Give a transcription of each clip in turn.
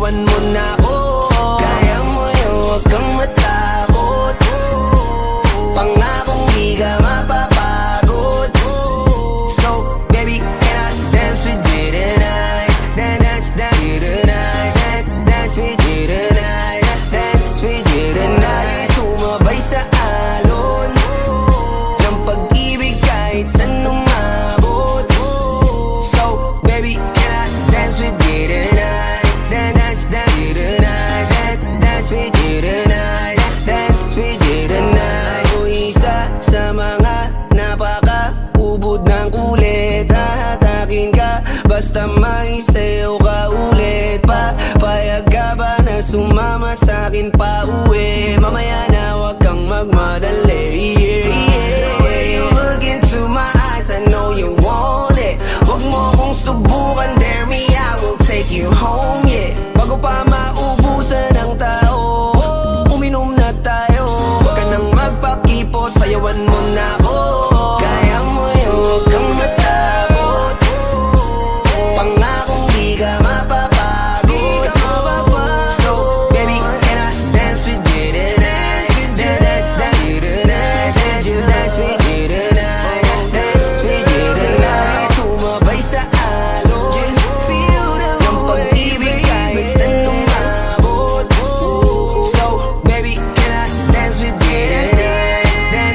sayawan mo na ako. Kaya mo yun, huwag kang matakot. Pangakong di ka mapapagod. So baby, can I dance with you tonight? Dance with you tonight. Dance with you tonight. Dance with you tonight. Sumabay sa alon ng pag-ibig kahit saan umabot. So baby, can I dance with you tonight? Dance with you tonight. Dance with you tonight. Dance with you tonight. O isa sa mga napaka-ubod ng kulit, hahatakin ka basta may sayo ka ulit. Payag ka ba na sumama sa'kin pa uwi? Mamaya na wag kang magmadali. The way you look into my eyes, I know you want it. Wag mo kong subukan, dare me, I will take you home, yeah. Bago pa maubusan ng tao, uminom na tayo. Wag ka nang magpakipot, sayawan mo na ako. Kaya mo yun, huwag kang matakot. Pangakong di ka mapapagod. So baby, can I dance with you tonight? Dance with you tonight. Dance with you tonight. Dance with you tonight. Sumabay sa alon ng pag-ibig kahit saan umabot. So baby, can I dance with you tonight?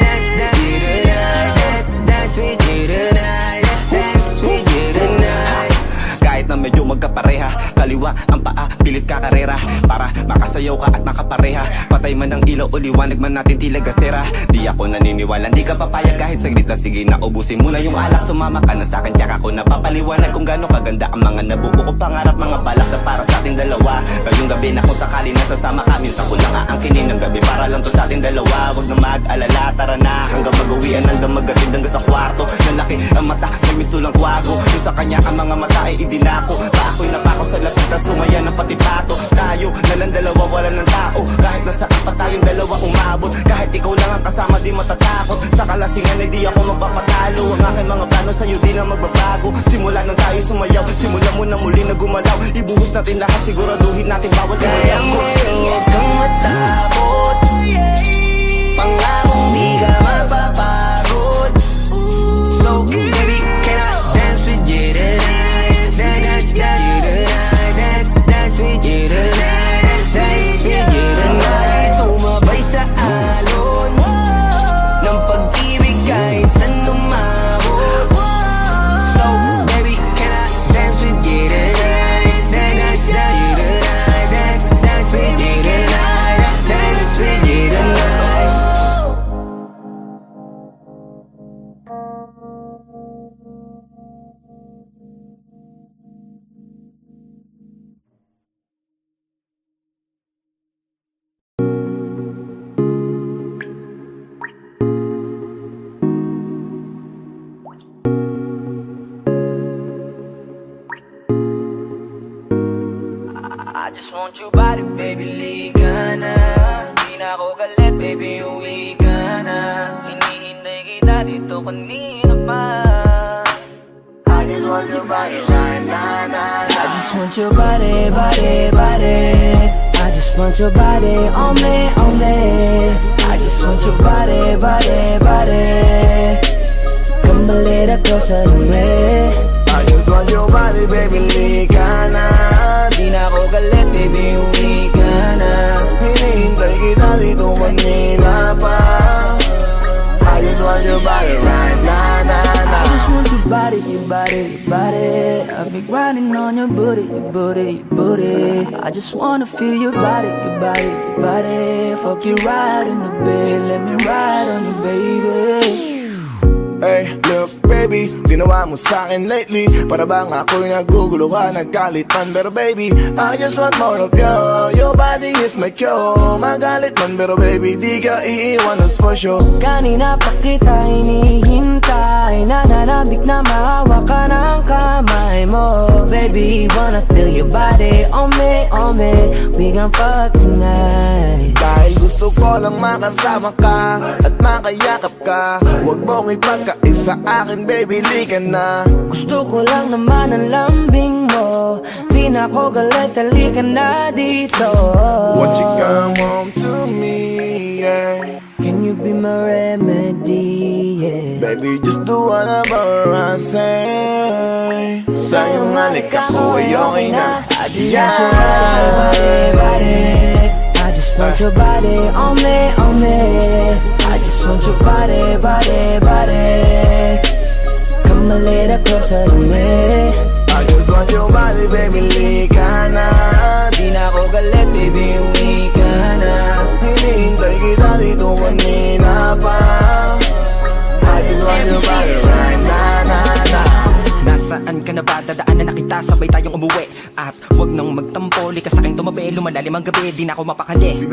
Dance with you tonight. Dance with you tonight. Dance with you tonight. Kahit na medyo magkapareha, kaliwa ang paa, pilit ka karera para makasayaw ka at makapareha. Patay man ang ilaw o liwanag man natin tila gasera. Di ako naniniwala, di ka papayag kahit saglit na. Sige na, ubusin mo na yung alak, sumama ka na sa'kin. Tsaka ako napapaliwanag kung gaano kaganda ang mga nabuo ko pangarap, mga balak na para sa ating dalawa. Ngayong gabi na kung sakali nasasama ka, minsan ko lang aangkinin ng gabi para lang to sa ating dalawa. Huwag na mag-alala, tara na hanggang mag-uwian ng damagatid hanggang sa kwarto. Nalaki ang mata, may misto lang kwago. Yung sa kanya ang mga mata ay idinako. Ako'y napako sa lapit, tas tumaya ng pati pato. Tayo nalang dalawa, wala ng tao. Kahit nasaan pa tayong dalawa umabot. Kahit ikaw lang ang kasama, di matatakot. Sa kalasingan ay di ako magpapatalo. Ang aking mga plano sa'yo di na magbabago. Simula nang tayo sumayaw, simula mo na muli na gumalaw. Ibuhos natin lahat, siguraduhin natin bawat kaya mo yun, huwag kang matakot. Pangakong di ka mapapagod. So baby, can I dance with you tonight? Dance with you tonight. Dance with you tonight. Dance with you tonight. Sumabay sa alon ng pag-ibig kahit saan umabot. So baby, can I dance with you tonight? Dance with you tonight. Dance with you tonight. Dance with you tonight. I just want your body, baby, liga na. Di na ako galit, baby, uwi ka na. Hinihintay kita dito kanina pa. I just want your body right now. I just want your body, body, body. I just want your body on me, on me. I just want your body, body, body. Come a little closer to me. I just want your body, baby, liga na. Di na ako galit, baby, uwi ka na. Hinihintay kita dito kanina pa. I just want your body right now, nah. I just want your body, your body, your body. I've been grinding on your booty, your booty, your booty. I just wanna feel your body, your body, your body. Fuck you right in the bed, let me ride on you, baby. Hey, look baby, ginawa mo sa'kin lately. Para bang ako'y nagugulo ka, naggalit man. Pero baby, I just want more of you. Your body is my cure. Magalit man, pero baby, di ka iiwan, that's for sure. Kanina pa kita hinihintay, nananabik na maawa ka ng kamay mo. Baby, wanna feel your body on me, on me. We gon' fuck tonight. Dahil gusto ko lang makasama ka at makayakap ka. Huwag mong ipagkaisa akin, baby, liga na. Gusto ko lang naman ang lambing mo. Di na ako galit, halika na dito. Won't you come home to me, yeah? Can you be my remedy, yeah? Baby, just do whatever I say. Sa'yong halik ako ay okay na. I just want your body. I just want your body on me. I just want your body. Come a little closer to me. I just want your body, baby, lika na. Di na ako galit, baby, uwi ka na. Hinihintay kita dito kanina pa. I just want your body right na. Nasaan ka na ba? Dadaanan na kita, sabay tayong umuwi. At wag nang magtampo, lika sa'kin tumabi. Lumalalim ang gabi, di na ako mapakali.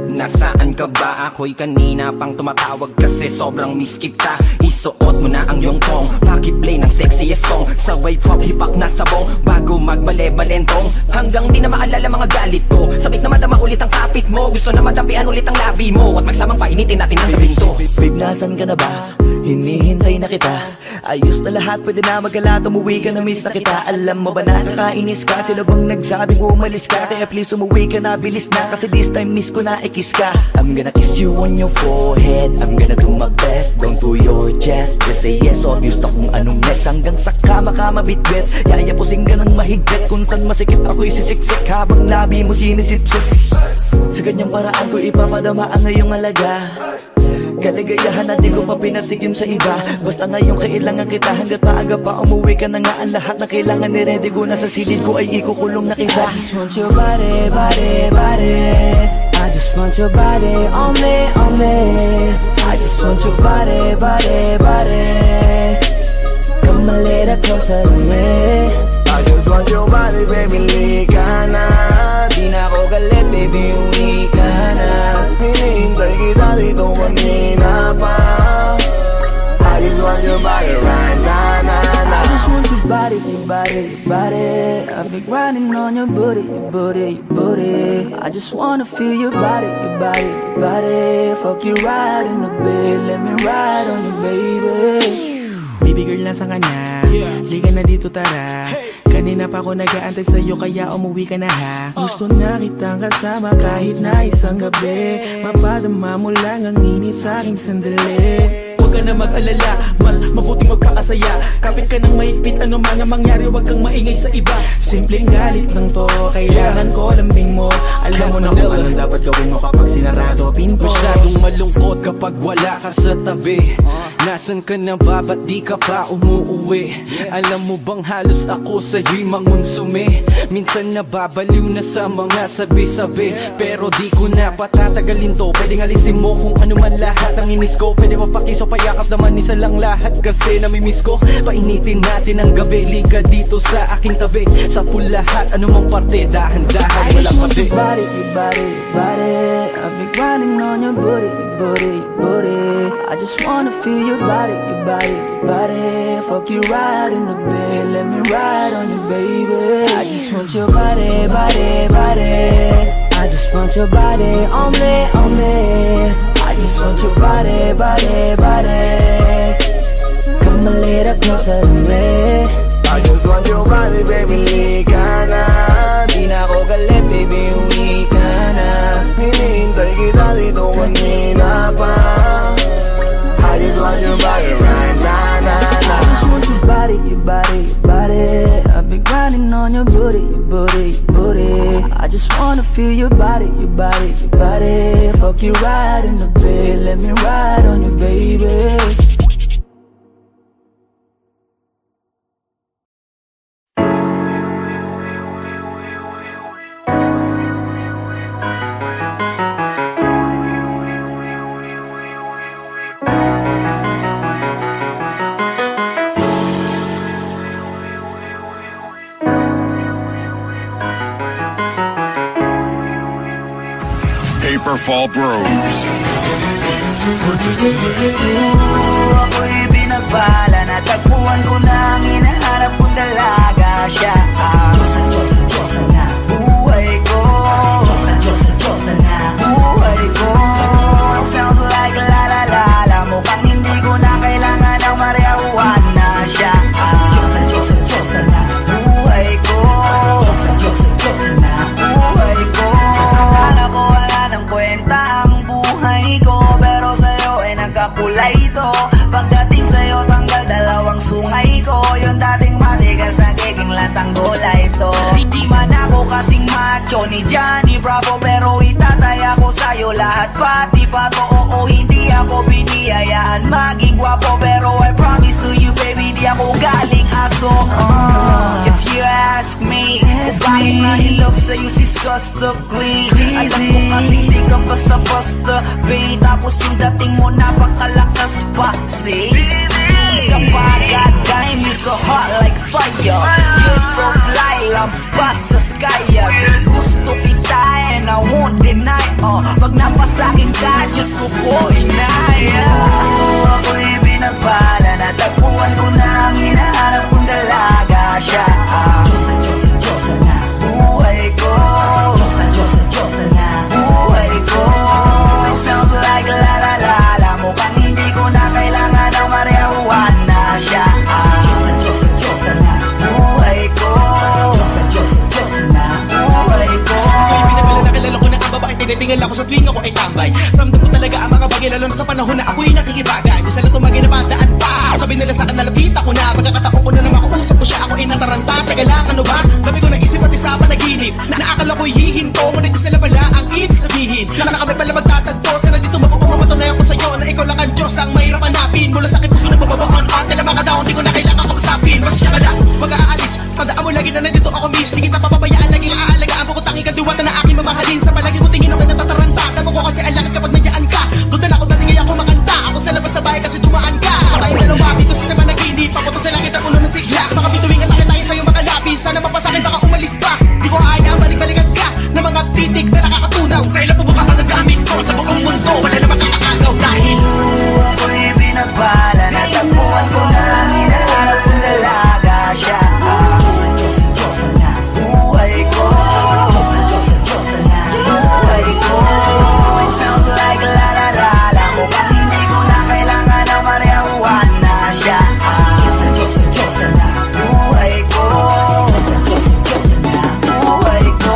Nasaan ka ba? Ako'y kanina pang tumatawag kasi sobrang miss kita. Isuot mo na ang iyong tong, pakiplay ng sexiest song. Sabay pop hipak na sabong, bago magbale-balentong. Hanggang di na maalala mga galit ko. Sabik na madama ulit ang kapit mo. Gusto na madampian ulit ang labi mo. At magsamang painitin natin ang gabing to. Babe, nasan ka na ba? Hinihintay na kita. Ayos na lahat, pwede na magala. Umuwi ka na, miss na kita. Alam mo ba nakakainis ka? Sila bang nagsabing umalis ka? Kaya please umuwi ka na, bilis na. Kasi this time miss ko na, kiss ka. I'm gonna kiss you on your forehead. I'm gonna do my best, down to your chest. Just say yes, obvious na kung anong next. Hanggang sa kama ka mabitbit. Yayapusing ka ng mahigpit. Kung saan masikip ako isisiksik, habang labi mo sinisipsip. Sa ganyang paraan ko ipapadama ang ngayong alaga. Kaligayahan na di ko pa pinatigim sa iba. Basta ngayon kailangan kita. Hanggat maaga pa umuwi ka na nga. Ang lahat na kailangan ni-ready ko. Nasa silid ko ay ikukulong na kita. I just want your body. I just want your body on me. I just want your body. Come a little closer to me. I just want your body, baby, lika na. Di na ako galit, baby, uwi ka na. Hinihintay kita dito kanina pa. I just want your body right na. I just want your body. I've been grinding on your booty. I just wanna feel your body. Fuck you right in the bed, let me ride on you, baby. Baby girl, nasa ka na? Liga na dito, tara. Kanina pa ako nag-aantay sa'yo, kaya umuwi ka na ha. Gusto na kitang kasama kahit na isang gabi. Mapadama mo lang ang init sa'king sandali. Huwag ka na mag-alala, mas mabuting magpakasaya. Kapit ka ng mahigpit, ano man ang mangyari, huwag kang maingay sa iba. Simpleng galit lang to, kailangan ko lambing mo. Alam mo na kung anong dapat gawin mo kapag sinarado pinto. Masyadong malungkot kapag wala ka sa tabi. Nasaan ka na ba? Ba't di ka pa umuuwi? Alam mo bang halos ako sa'yo'y mangonsume? Minsan nababaliw na sa mga sabi-sabi, pero di ko na patatagalin to. Pwedeng alisin mo kung ano man lahat ang inis ko. Pwede mapakiso, payakap naman isa lang lahat. Kasi namimiss ko, painitin natin ang gabi. Liga dito sa aking tabi, sa lahat, anumang parte, dahan-dahan, walang pati. Your body. I've been grinding on your booty. I just wanna feel your body. Fuck you right in the bed, let me ride on you, baby. I just want your body. I just want your body on me. I just want your body. Come a little closer to me. I just want your body, baby, lika na. Di na ako galit, baby, uwi ka na. Hinihintay kita dito kanina pa. I just want your body right na. I just want your body. I've been grinding on your booty. I just wanna feel your body. Fuck you right in the bed, let me ride on you, baby. Paperfall Bros. Purchase today. Ako'y binagbala, natagpuan ko na ang hinahanap kong dalaga siya. Diyosa na buhay ko. Diyosa na buhay ko. It sounds like la la la la. Mukhang hindi ko na kailangan ng mariawan na siya. Diyosa na buhay ko. Johnny, Johnny, Bravo, pero itataya ko sa'yo lahat. Pati pa to, oo, hindi ako biniyayaan maging gwapo, pero I promise to you, baby, di ako galing aso. If you ask me, bakit nahilap sa'yo si Scustically? Alam ko kasi di ka basta-basta, babe. Tapos yung dating mo napakalakas pa, see? Isa pa, goddamn, you so hot like fire. You're so fly, lampas sa sky. Gusto kita and I won't deny. Pag napasakin ka, Diyos ko po inaya. Ako'y binabala, natagpuan ko na ang hinahanap kong dalaga siya. Diyosa, Diyosa, Diyosa na buhay ko. Diyosa, Diyosa, Diyosa na buhay ko. It sounds like la la la la. Mukhang hindi ko na kailangan ng marijuana siya. Diyosa, Diyosa, Diyosa na buhay ko. Diyosa, Diyosa, Diyosa na buhay ko. Ako'y pinagala na kilala ko na ang babae. Tinitingala ko sa tuwing ako ay tambay. Ramdam ko talaga ang mga bagay, lalo na sa panahon na ako'y nakikibagay. Bisa na tumagay na bandaan pa. Sabi nila sa akin, nalapit ako na. Pagkakataon ko na nang makausap ko siya, ako'y nataranta. Teka lang, ano ba? Dami ko naisip at isa panaginip na naakala ko'y hihinto. Ngunit sila pala ang ibig sabihin na kami pala magtatagpo. Sana dito mapapatunayan ko sa'yo na ikaw lang ang Diyos ang mahirap hanapin. Mula sa aking puso na pababaan at nila mga daon, di ko na kailangan kausapin. Basta siya ka lang, mag-aalis. Tandaan mo lagi na nandito ako, miss. Di kita papabayaan, laging aalagaan mo ko tanging kadiwata na aking mamahalin. Sa palagi ko tingin ako natataranta. Tama ko kasi alangan kapag nandiyan ka. Doon na ako dating ay ako makanta. Ako sa labas sa bahay kasi dumaan ka. Tayong dalawa, dito sa naman naginip. Ako to sa langit ang ulo ng sigla. Baka bituwing at tayo sa'yo makalapin. Sana mapasakin baka umalis pa. Di ko ayaw, balik-balikan ka na mga titik na nakakatunaw. Sa ilang pubuka ka ng gamit ko sa buong mundo. Wala na makakaagaw dahil ako'y binabala, natagpuan ko na ang hinahanap kong dalaga siya. Diyosa, Diyosa, Diyosa na buhay ko. Diyosa, Diyosa, Diyosa na buhay ko. It sounds like la la la la. Mukhang hindi ko na kailangan ng marijuana siya. Diyosa, Diyosa, Diyosa na buhay ko. Diyosa, Diyosa, Diyosa na buhay ko.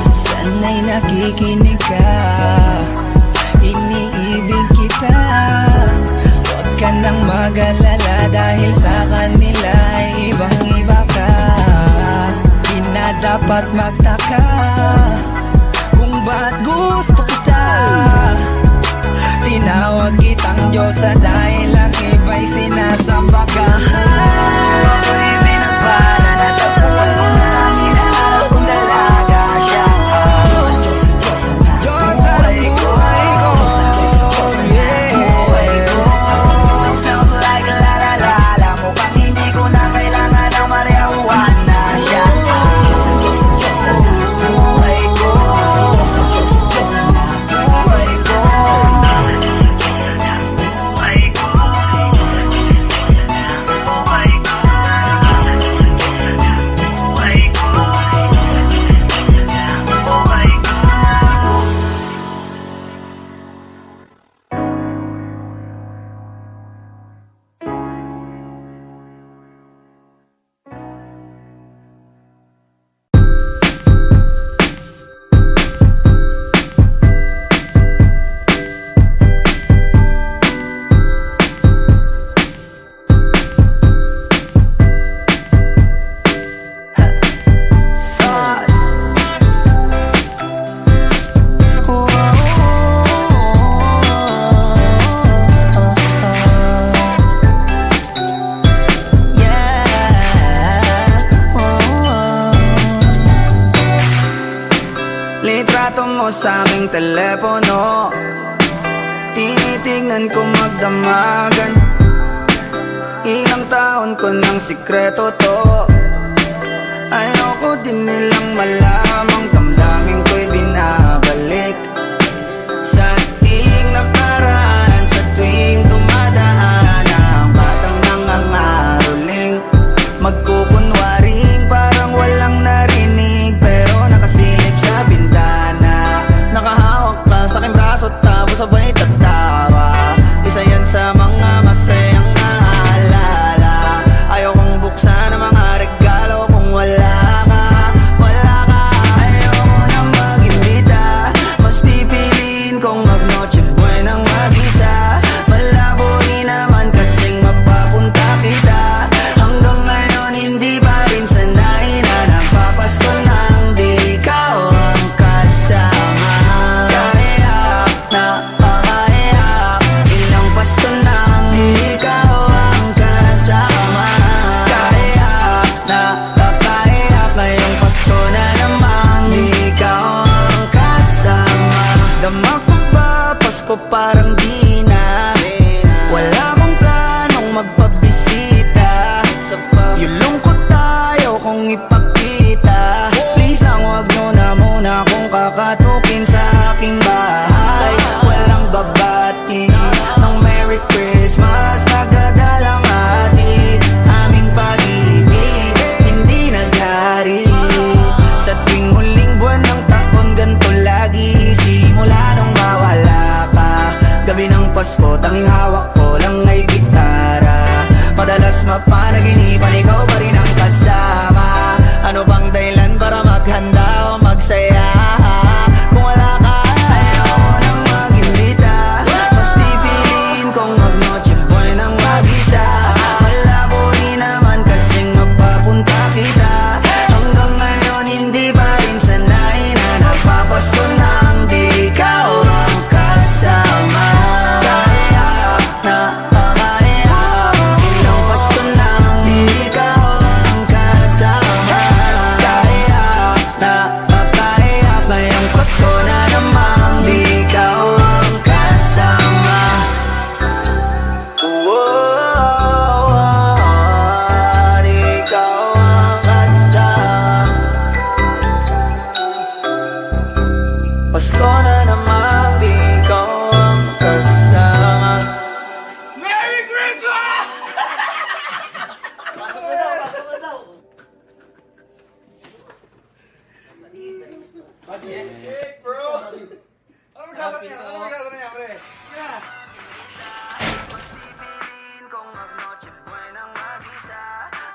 Sana'y nakikinig ka, iniibig kita. Huwag ka nang mag-alala dahil sa kanila ay ibang-iba ka. Di na dapat magtaka kung ba't gusto kita. Tinawag kitang Diyosa dahil ang iba'y sinasamba ka. Ako'y binabala, natagpuan ko na ang hinahanap kong dalaga siya. Diyosa, Diyosa, Diyosa na buhay ko. Diyosa, Diyosa, Diyosa na buhay ko. It sounds like la la la la. Mukhang hindi ko na kailangan ng marijuana siya. Diyosa, Diyosa, Diyosa na buhay ko. Diyosa, Diyosa, Diyosa na buhay ko. Litrato mo sa aking telepono, tinitignan ko magdamagan. Ilang taon ko ng sikreto to, ayoko din nilang malamang damdamin ko'y binabalik. Sa ating nakaraan, sa tuwing dumadaan ang batang nangangaroling, magkukunwaring parang walang narinig, pero nakasilip sa bintana. Nakahawak ka sa aking braso tapos sabay tatawa. Isa yan sa mga masayang naalala. Ayaw kong buksan ang mga regalo kung wala ka, wala ka. ngayong Pasko na naman di ikaw ang kasama. Dama ko ba Pasko parang di na, wala akong planong magpabisita. Yung lungkot tayo kung ipakita. Please lang wag nyo na muna kung kakatukin sa aking bahay. Walang babati ng Merry Christmas, nagdadalang hati. Aming pag-ibig hindi naghari. Sa tuwing huling buwan ng taon ganito lagi. Simula nung mawala ka, gabi ng Pasko tanging hawak ko lang ay gitara. Madalas mapanaginipan ikaw pa rin ang kasama. Ano bang dahilan para maghanda o magsaya? Kung wala ka ayaw nang mag-imbita. Mas pipiliin kong mag-noche buena nang mag-isa. Malabo rin naman kasing mapapunta kita. Hanggang ngayon hindi pa rin sanay na nagpapasko nang di ikaw ang kasama. Kaya na Pasko na naman di ikaw ang kasama. Merry Christmas! Bro! Ano magkakaroon niya? Ano magkakaroon niya, pre? Yeah! Pipiliin kong mag-noche buena nang mag-isa.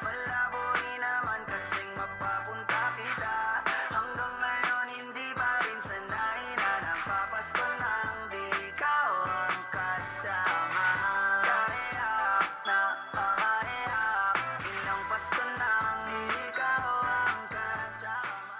Malabo rin naman kasing mapapunta kita. Hanggang ngayon hindi pa rin sanay na nagpapasko nang di ikaw ang kasama. Kaya na pakahirap, ilang Pasko nang di ikaw ang kasama.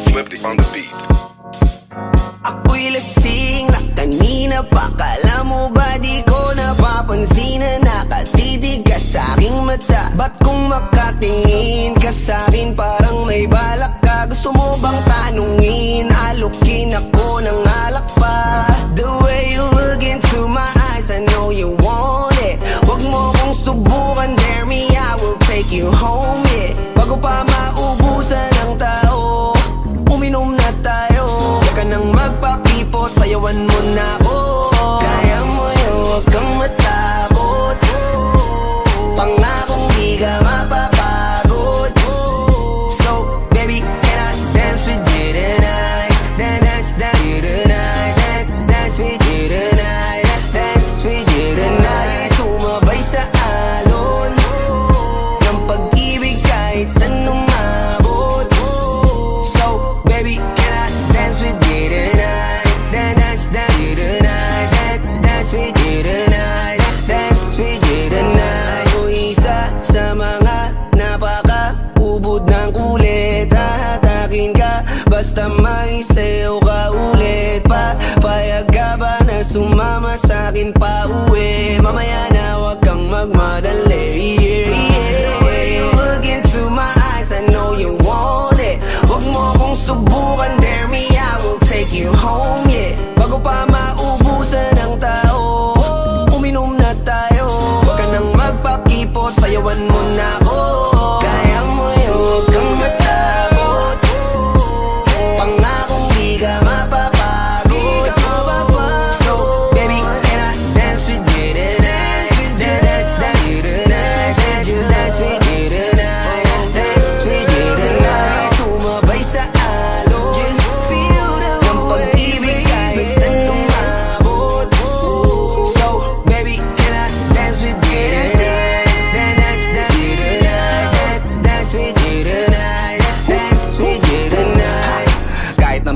Swifty on the beat. Ako'y lasing na kanina pa. Kala mo ba di ko napapansin na nakatitig ka sa'king mata? Ba't kung makatingin ka sa'kin parang may balak ka? Gusto mo bang tanungin? Alukin ako ng alak pa. The way you look into my eyes, I know you want it. Wag mo kong subukan, dare me, I will take you home, yeah. Bago pa maubusan ng tao, uminom na tayo. Huwag ka nang magpakipot, sayawan mo na ako. Kaya mo yun, huwag kang matakot. Pangakong di ka mapapagod. So, baby, can I dance with you tonight? Dance with you tonight. Dance with you tonight. Dance with you tonight. Sumabay sa alon ng pag-ibig kahit saan umabot. So, baby, can I dance with you tonight? Dance with you tonight. Dance with you tonight. Dance with you tonight. O isa sa mga napaka-ubod ng kulit. Hahatakin ka basta may sayo ka ulit pa. Payag ka ba na sumama sa'kin pa uwi? Mamaya na wag kang magmadali, yeah, yeah. The way you look into my eyes, I know you want it. Wag mo kong subukan, dare me, I will take you home, yeah. Bago pa maubusan ng tao, uminom na tayo. Huwag ka nang magpakipot, sayawan mo na ako. Kaya mo yun, huwag kang matakot. Pangakong di ka mapapagod. So, baby, can I dance with you tonight? Dance with you tonight. Dance with you tonight. Dance with you tonight. Sumabay sa alon ng pag-ibig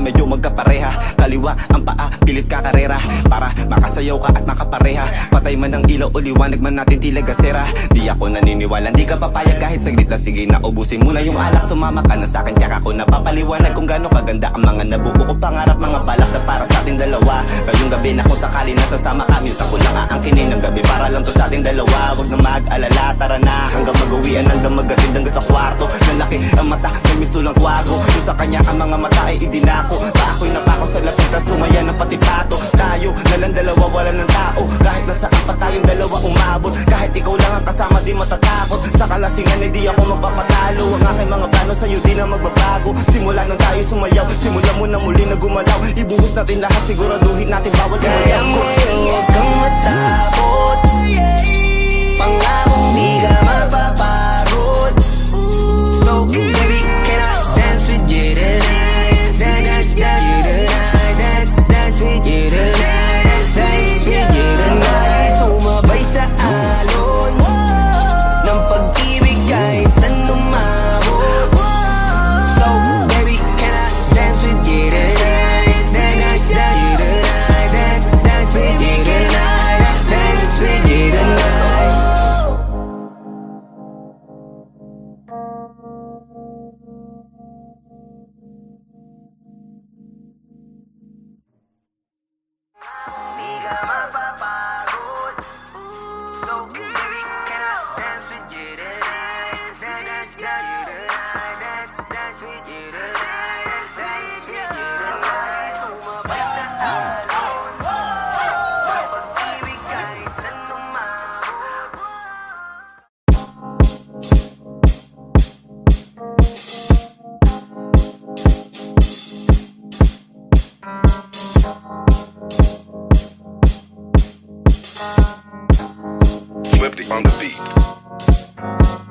medyo magkapareha, kaliwa ang paa, pilit ka karera para makasayaw ka at makapareha. Patay man ang ilaw o liwanag man natin tila gasera. Di ako naniniwala, di ka papayag kahit saglit lang. Sige na ubusin mo na yung alak, sumama ka na sa'kin, tsaka ko napapaliwanag kung gaano kaganda ang mga nabuo ko pangarap, mga balak na para sa ating dalawa. Ngayong gabi na kung sakali nasasama ka, minsan ko lang aangkinin ng gabi para lang to sa ating dalawa. Huwag na mag-alala, tara na hanggang mag-uwian, hanggang magatid hanggang sa kwarto. Lalaki ang mata, may misto lang kwago. Yung sa kanya ang mga mata ay idinako. Paako'y napako sa lapit, tas tumaya ng pati pato. Tayo na lang dalawa, wala ng tao. Kahit nasaan pa tayong dalawa umabot, kahit ikaw lang ang kasama di matatakot. Sa kalasingan ay di ako magpapatalo. Ang aking mga plano sa'yo di na magbabago. Simula nang tayo sumayaw, simula mo na muli na gumalaw. Ibuhos natin lahat, siguraduhin natin bawal kaya mo yun, huwag kang matakot. Pangakong di ka mapapagod. So baby, can I dance with you tonight? Dance with you tonight. Dance with you tonight. Dance with you tonight. Sumabay sa alon ng pag-ibig kahit saan umabot. So baby, can I dance with you tonight? Dance with you tonight. Dance with you tonight. Dance with you tonight. Di ka mapapagod. So baby, can I dance with you tonight? Dance with you tonight. Dance with you tonight. Dance with you tonight. Sumabay sa alon ng pag-ibig kahit saan umabot. Swifty on the beat.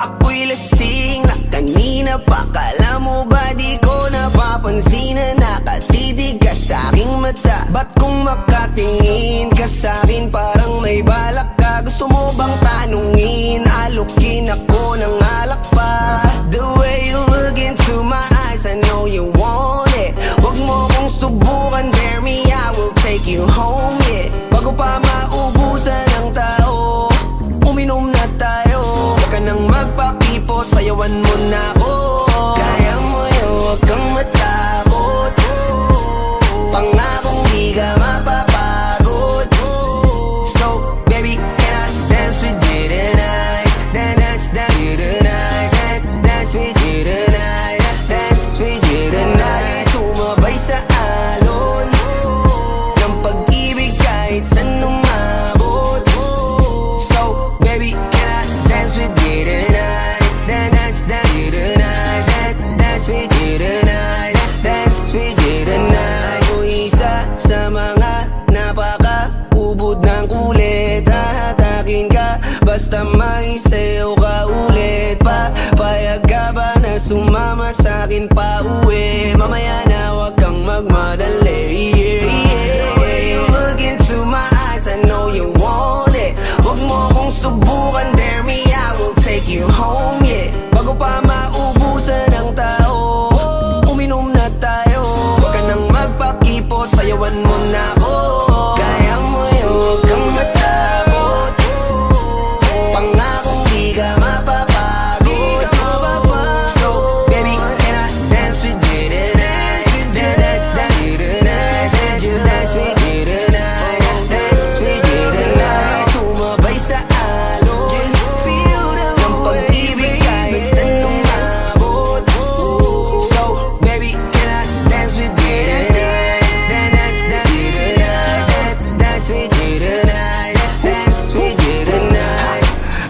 Ako'y lasing na kanina pa. Kala mo ba di ko napapansin na nakatitig ka sa'king mata? Ba't kung makatingin ka sa'kin parang may balak ka? Gusto mo bang tanungin? Alukin ako ng alak pa. The way you look into my eyes, I know you want it. Huwag mo kong subukan, dare me, I will take you home, yeah. Bago pa maubusan ng tao, uminom na tayo. Huwag ka nang magpakipot, sayawan mo na ako. Kaya mo yun, huwag kang matakot. Pangakong di ka mapapagod. So baby, can I dance with you tonight? Dance with you tonight. Dance with you tonight. Dance with you tonight. Sumabay sa alon ng pag-ibig kahit saan umabot. So baby, can I dance with you tonight? Dance with you tonight. Dance with you tonight. Dance with you tonight. O isa sa mga napaka-ubod ng kulit, hahatakin ka basta may sayo ka ulit pa. Payag ka ba na sumama sa'kin pa uwi? Mamaya na huwag kang magmadali, yeah, yeah. The way you look into my eyes, I know you want it. Huwag mo kong subukan, dare me, I will take you home, yeah. Bago pa maubusan ng tao, uminom na tayo. Huwag ka nang magpakipot, sayawan mo na ako. Kaya mo yun, huwag kang matakot. Pangakong di ka mapapagod. So baby, can I dance with you tonight? Dance with you tonight. Dance with you tonight. Dance with you tonight. Sumabay sa alon ng pag-ibig kahit saan umabot. So baby, can I dance with you tonight? Dance with you tonight. Dance with you tonight. Dance with you tonight.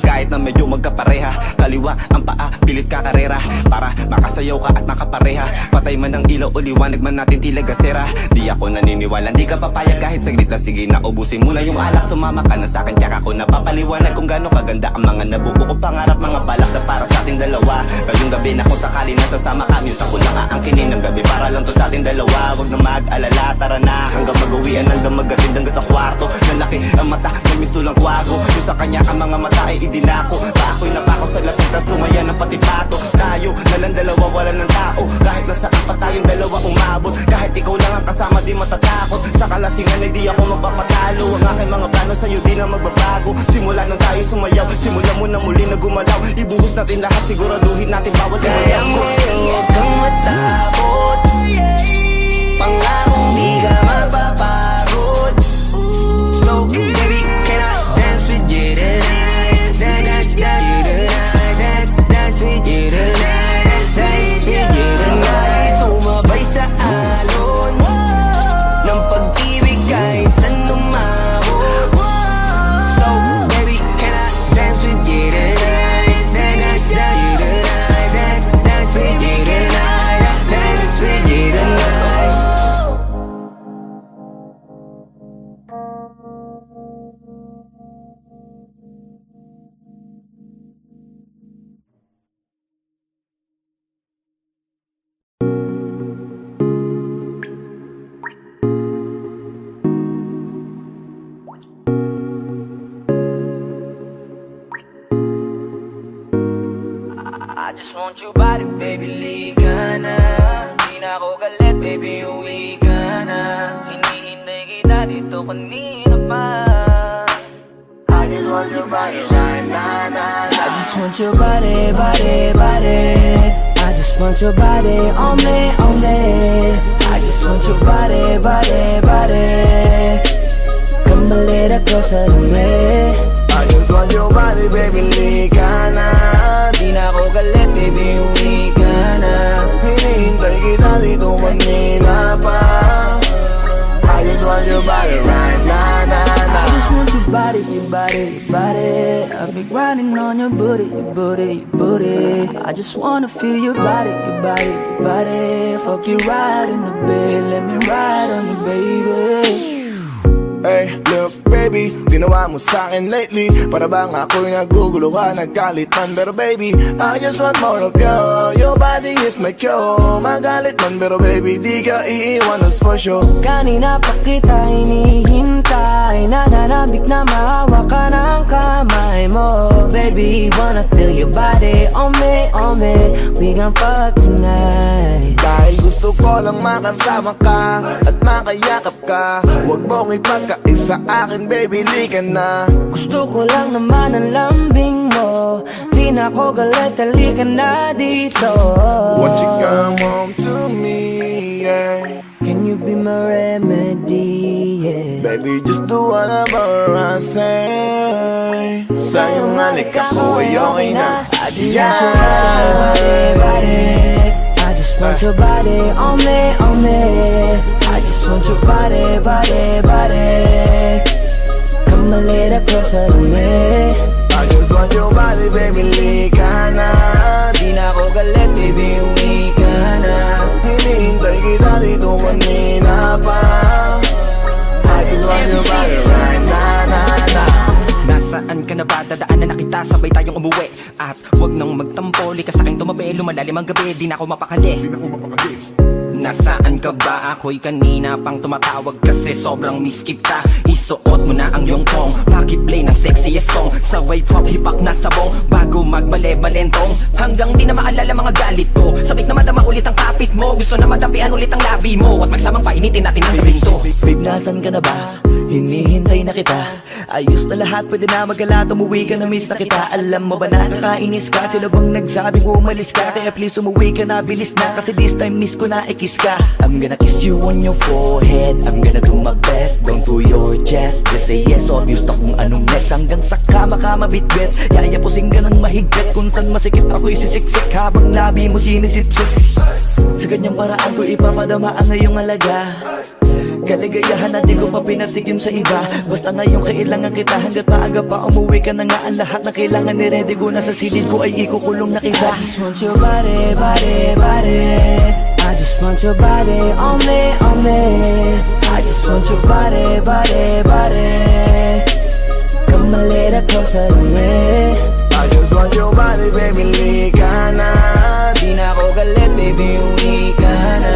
Kahit na medyo magkapareha, kaliwa ang paa, pilit ka karera para makasayaw ka at makapareha. Patay man ang ilaw o liwanag man natin tila gasera. Di ako naniniwala, di ka papayag kahit saglit lang. Sige na ubusin mo na yung alak, sumama ka na sa'kin, tsaka ko napapaliwanag kung gaano kaganda ang mga nabuo ko pangarap, mga balak na para sa ating dalawa. Ngayong gabi na kung sakali nasasama ka, minsan ko lang aangkinin ng gabi para Para lang to sa ating dalawa, wag na mag-alala. Tara na, hanggang mag-uwian, hanggang mag-atid, hanggang sa kwarto. Nalaki ang mata, may misto lang kwago. Yung sa kanya ang mga mata ay idinako. Ako'y napako sa lapit, tas tumayan ng pati pato. Tayo nalang dalawa, wala ng tao. Kahit nasaan pa tayong dalawa umabot. Kahit ikaw lang ang kasama, di matatakot. Sa kalasingan ay di ako magpapatalo. Ang aking mga plano sa'yo di na magbabago. Simula nang tayo sumayaw, simula mo na muli na gumalaw. Ibuhos natin lahat, siguraduhin natin bawat kaya ngayon huwag kang matakot. Pangakong di ka mapapagod. So baby, can I dance with you tonight? Dance with you tonight. Dance with you tonight. Dance with you tonight. Sumabay sa alon ng pag-ibig kahit saan umabot. So baby, can I dance with you tonight? Dance with you tonight. Dance with you tonight. Dance with you tonight. I just want your body, baby, liga na. Di na ako galit, baby, uwi ka na. Hinihintay kita dito kanina pa. I just want your body right now, nah, I just want your body, body, body. I just want your body on me, on me. I just want your body, body, body. Come a little closer to me. I just want your body, baby, lika na. Di na ako galit, baby, uwi ka na. Hinihintay kita dito kanina pa. I just want your body right now, nah, nah. I just want your body, your body, your body. I've been grinding on your booty, your booty, your booty. I just wanna feel your body, your body, your body. Fuck you right in the bed, let me ride on you, baby. Hey, look baby, ginawa mo sa'kin lately. Para bang ako'y naguguluhan, nagkalitan. Pero baby, I just want more of you. Your body is my cure. Magalit man pero baby, di ka iiwan, that's for sure. Kanina pa kita hinihintay. Nananabik na mahawa ka ng kamay mo. Baby, wanna feel your body on me, on me. We gon' fuck tonight. Dahil gusto ko lang makasama ka at makayakap ka. Huwag mong ipagkaisa akin, baby, lika na. Gusto ko lang naman ang lambing mo. Di na ako galit, halika na dito. Won't you come home to me, yeah. Can you be my remedy, yeah. Baby, just do whatever I say. Sa'yong halik ako ay okay na. I just want your body, body. I just want your body on me, on me. I just want your body, body, body. Come a little closer to me. I just want your body, baby, lika na. Di na ako galit, baby, uwi ka na. Hinihintay kita dito kanina pa. I just want your body right now, nah, nah. Nasaan ka na ba? Dadaanan na kita, sabay tayong umuwi. At wag nang magtampo, lika sa'king tumabi. Lumalalim ang gabi, di na ako mapakali. Nasaan ka ba? Ako'y kanina pang tumatawag kasi sobrang miss kita. Isuot mo na ang iyong tong, pakiplay ng sexiest song. Sa wave pop hipak na sabong, bago magbale-balentong. Hanggang di na maalala mga galit ko. Sabik na madama ulit ang kapit mo. Gusto na madapian ulit ang labi mo. At magsamang painitin natin ang gabing to. Babe, nasan ka na ba? Hinihintay na kita. Ayos na lahat, pwede na magala. Umuwi ka na, miss na kita. Alam mo ba na nakainis ka? Sila bang nagsabing umalis ka? Kaya please umuwi ka na, bilis na. Kasi this time miss ko na ikis ka. I'm gonna kiss you on your forehead. I'm gonna do my best, down to your chest. Just say yes, obvious na kung anong next. Hanggang sa kama ka mabitbit. Yayapusing ka ng mahigpit. Kung saan masikip ako'y sisiksik. Habang labi mo sinisipsip. Sa ganyang paraan ko ipapadama ang ngayong alaga. Kaligayahan na di ko pa pinatikim sa iba. Basta ngayon kailangan kita. Hanggat maaga pa umuwi ka na nga. Ang lahat na kailangan ni ready ko na sa silid ko ay ikukulong na kita. I just want your body, body, body. I just want your body on me, on me. I just want your body, body, body. Come a little closer to me. I just want your body, baby, lika na. Di na ako galit, baby, uwi ka na.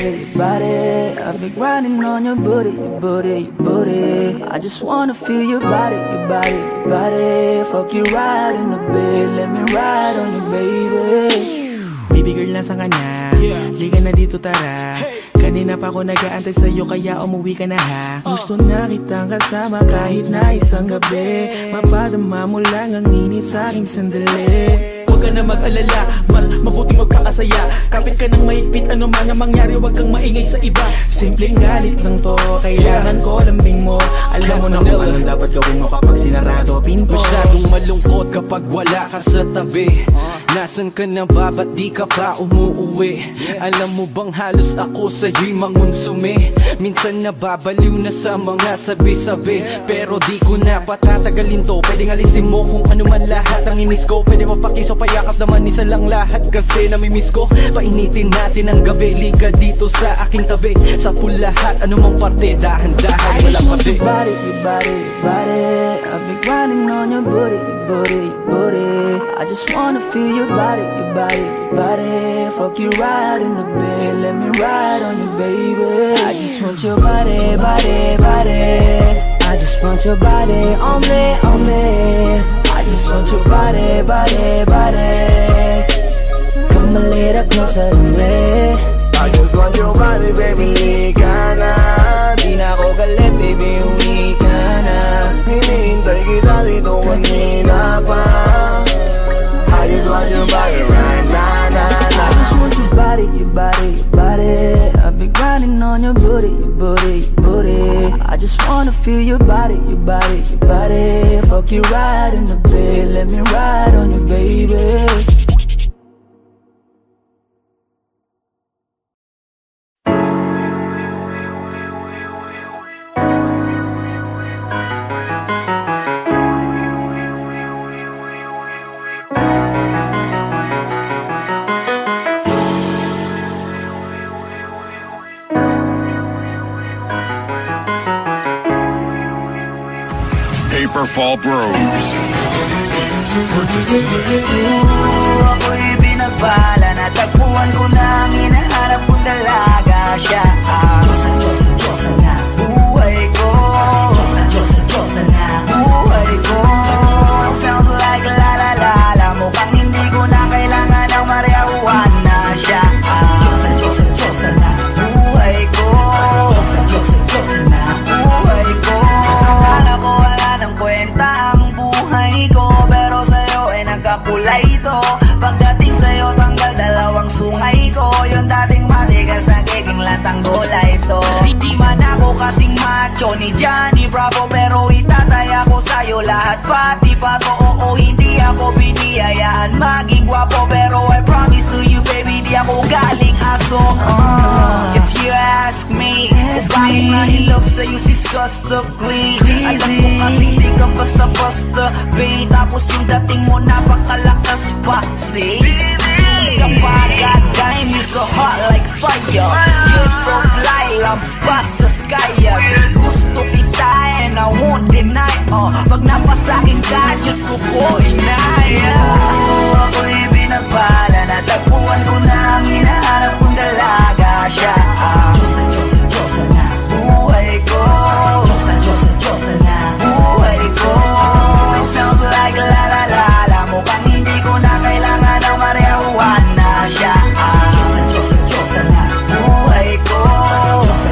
body, your body. I've been grinding on your booty, your booty, your booty. I just wanna feel your body, your body, your body. Fuck you right in the bed, let me ride on you, baby. Baby girl, nasan ka na? Liga na dito, tara. Kanina pa ako nag-aantay sa'yo, kaya umuwi ka na ha. Gusto na kitang kasama kahit na isang gabi. Mapadama mo lang ang init sa'king sandali. Huwag ka na mag-alala, mas mabuting magpakasaya. Kapit ka ng mahigpit, ano man ang mangyari, huwag kang maingay sa iba. Simpleng galit lang to, kailangan ko lambing mo. Alam mo na kung anong dapat gawin mo kapag sinarado pinto. Masyadong malungkot kapag wala ka sa tabi. Nasaan ka na ba, ba't di ka pa umuuwi? Alam mo bang halos ako sa'yo'y mangonsume. Minsan nababaliw na sa mga sabi-sabi, pero di ko na patatagalin to. Pwedeng alisin mo kung ano man lahat ang inis ko. Pwede mapakiso, payakap naman isa lang lahat, kasi namimiss ko. Painitin natin ang gabi, liga dito sa aking tabi. Sa pool lahat, anumang parte, dahan-dahan, walang pati. Your body, your body, your body. I've been grinding on your booty, your booty, your booty. I just wanna feel your body, your body, your body. Fuck you right in the bed, let me ride on you, baby. I just want your body, body, body. I just want your body on me, on me. I just want your body, body, body. Come a little closer to me. I just want your body, baby, liga na. Di na ako galit, baby, uwi ka na. Hinihintay kita dito kanina pa. I just want your body right now, I just want your body, your body, your body. I've been grinding on your booty, your booty, your booty. I just wanna feel your body, your body, your body. Fuck you right in the bed, let me ride on you, baby. Paperfall Bros. Purchase today. Ako'y binagpala, natagpuan ko na ang hinahanap kong dalaga siya. Diyosa na buhay ko. Diyosa na buhay ko. It sounds like la la la la. Mukhang hindi ko na kailangan ng marihuana siya. Diyosa na buhay ko. Diyosa na buhay ko. Akala ko wala ng kwenta ang buhay ko, pero sa'yo ay nagkakulay ito. Pagdating sa'yo tanggal dalawang sungay ko. Yung dating matigas nagiging latang gulay ito. Di man ako kasing macho ni Johnny Bravo, pero itataya ko sa'yo lahat pati pato. Oo, hindi ako biniyayaan maging gwapo, pero I promise to you baby, di ako galing aso. If you ask me, it's bakit mahilog sa'yo si Scustacly. Alam ko kasi di ka basta-basta, babe. Tapos yung dating mo napakalakas pa, see? Isa pa, goddamn, you so hot like fire. You so fly, lampas sa sky. Gusto kita and I won't deny. Pag napasakin ka, Diyos ko po inaya. Ako'y binagpala, natagpuan ko na ang hinahanap kong dalaga siya. Diyosa na buhay ko. Diyosa na buhay ko. It sounds like la la la la. Mukhang hindi ko na kailangan ng marihuana siya. Diyosa na buhay ko.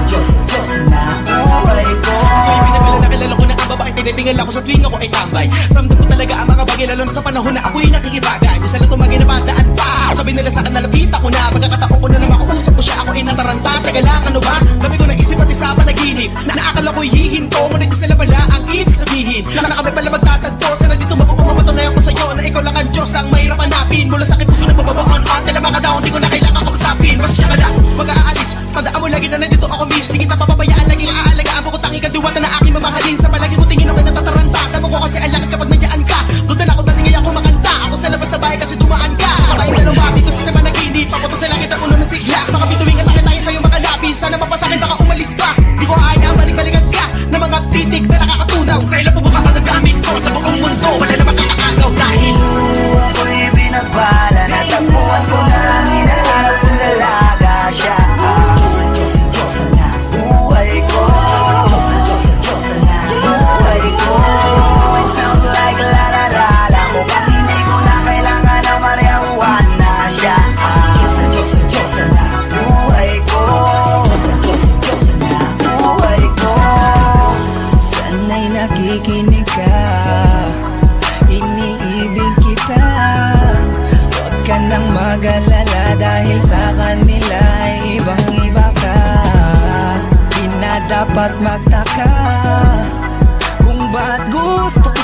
Diyosa na buhay ko. Ako'y pinagala na kilala ko na ang babae, tinitingal ako sa tuwing ako ay tambay. Ramdam ko talaga ang mga bagay, lalo na sa panahon na ako'y nakikibagay. Bisa lang tumagay na madaan pa. Sabi nila sa'kin nalapit ako na, pagkakataon ko na na makausap ko siya, ako ay nataranta. Teka lang, ano ba? Dami ko naisip at isa pa naginip. Naakala ko'y hihinto, ngunit sila pala ang ibig sabihin. Na kami pala magtatagpo, sana dito mapapatunayan ko sa'yo na ikaw lang ang Diyos ang mahirap hanapin. Mula sa aking puso na mababaon pa, tila mga daon, di ko na kailangan kausapin. Mas siya ka lang, mag-aalis. Tandaan mo lagi na nandito ako, miss. Di kita papabayaan, laging aalagaan mo ko tanging kadiwata na aking mamahalin. Sa palagi ko tingin ako natataranta. Tama ko kasi alangan kapag nandiyan ka. Doon na ako dating ako makanta. Ako sa labas sa bahay kasi dumaan ka. Patay na lumaki ko sa naman naginip. Ako to sa langit ang ulo na sigla. Mga bituwing at tayo sa'yo makalapis. Sana mapasakin baka umalis pa. Di ko ayaw balik-balikan ka na mga titig na nakakatunaw. Sa ila pubuka ka ng gamit ko. ka, iniibig kita. Huwag ka nang mag-alala dahil sa kanila ay ibang-iba ka. Di na dapat magtaka kung ba't gusto